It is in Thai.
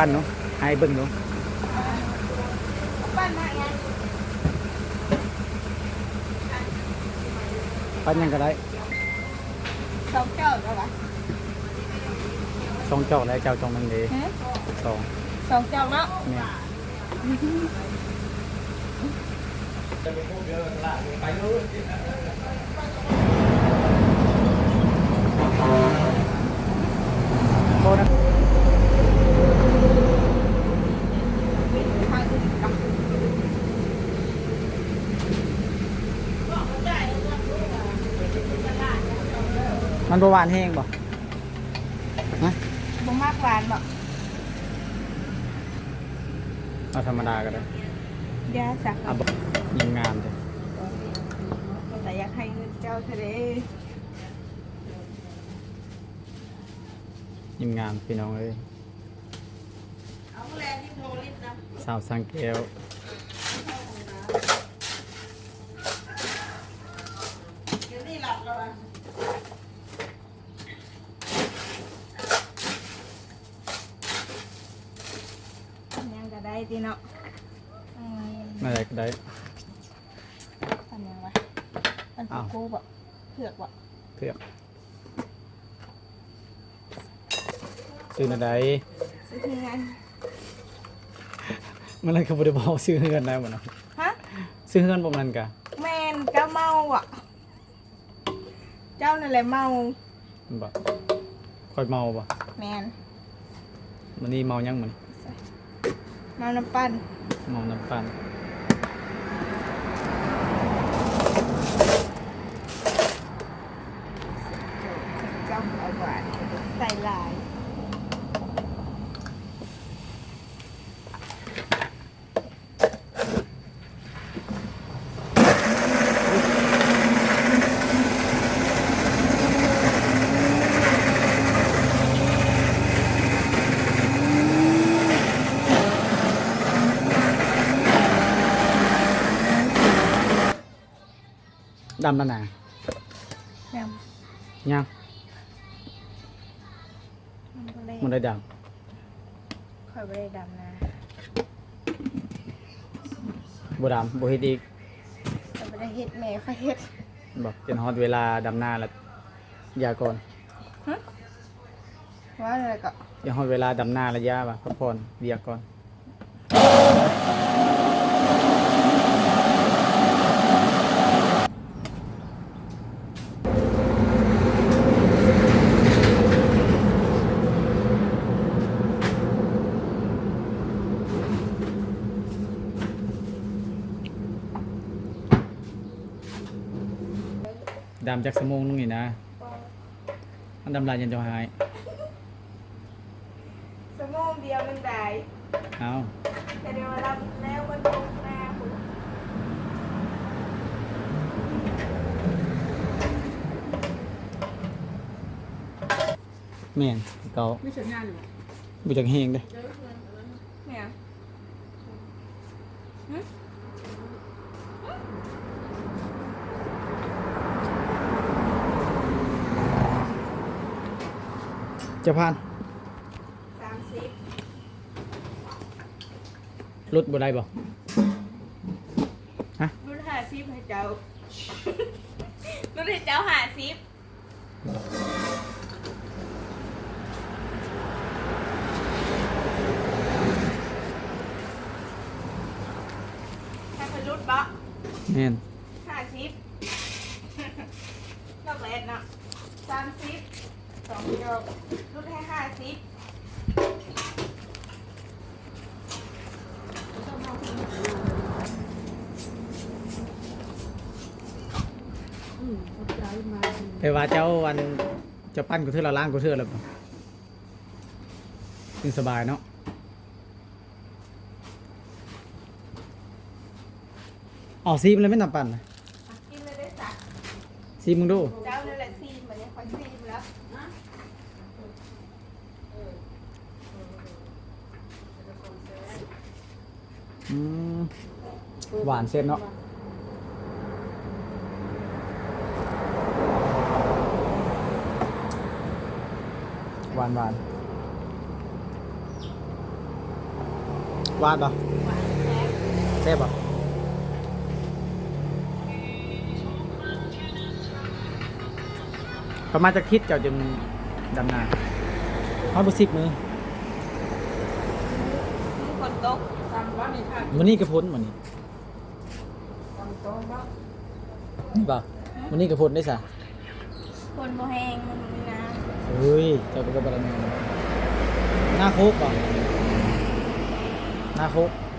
ปั้นเนาะให้เบิ่งเนาะปั้นมาไงปั้นยังก็ได้สองเจ้าแล้ววะสองเจ้าแล้วเจ้าจองมันดีสองเจ้าเนาะเนี่ยโทษนะมันประวานแห้งบ่ฮะบ่มากหวานบ่เอาธรรมดาก็ได้ยาสักเอาบ่ยิงงามเลยแต่อยากให้เงินเจ้าทะเลยิงงามพี่น้องเอ้ยเอาแรงที่โทรลิฟต์นะสาวสังเกลเดี๋ยวนี้หลับแล้วอ่ะยังก็ได้ทีเนาะไม่ได้ก็ได้ทำยังไงมันเป็นกูบ่เผือกบ่เพื่อซื้อในใดซื้อเงินมันเลยเขาบริบอกซื้อเงินได้หมดเนาะฮะซื้อเงินประมาณกะแมนเจ้าเมาอ่ะเจ้านั่นแหละเมาบ่ค่อยเมาบ่แมนมันนี่เมายังมัน เมาน้ำปั้นเมาน้ำปั่นจ้าเอาหวานใส่ลายดำนั่นน่ะยังยังมันได้ดค่อยไม่ได้ดำนะำบ่ดำบ่เฮ็ดอีกแต่ไม่ได้เฮ็ดแม่ค่อยเฮ็ดบอกจนฮอดเวลาดำหน้าแล้วยาก่อนว่าอะไรก็อย่าฮอดเวลาดำหน้าแล้วยาว่ะพักผ่อนเบียก่อนดำจากสมองนึงนี่นะมันดำลายยันจะหายสมองเดียวมันได้เอาแต่เดี๋ยวเราแล้วมันลงหน้าคุณแม่นเก่าไม่สัญญาณหรือบ่จักเฮงเด้เนี่ยจะผ่าน30รถบ่ได้บ่ฮะรุ่น50ให้เจ้ารุ่นให้เจ้า50ถ้าเป็นรุ่นบ่แม่น50นอกแลนเนาะ30 2เดียวรุ่นให้50ไปว่าเจ้าวันเจ้าปั้นกูเทื่อละล้านกูเทื่อแล้วนี่สบายเนาะอ๋อซีมเลยไม่นำปั่นนะ กินเลยได้สัก ซีมึงดูเจ้านั่นแหละซีมแบบนี้คอยซีมแล้วหวานเส้นเนาะหวาน หวานบ่ หวานแซ่บ แซ่บบ่ประมาณจะคิดเจ้าจึงดำนาเขาบ่10 มื้อ คนตก มื้อนี้ก็พ้นมื้อนี้นี่บ่มื้อนี้ก็พ้นได้ซะ คนบ่แห้งมันมีน้ เฮ้ยเจ้าก็บ่ได้มาหน้าโคกบ่หน้าโคก ำ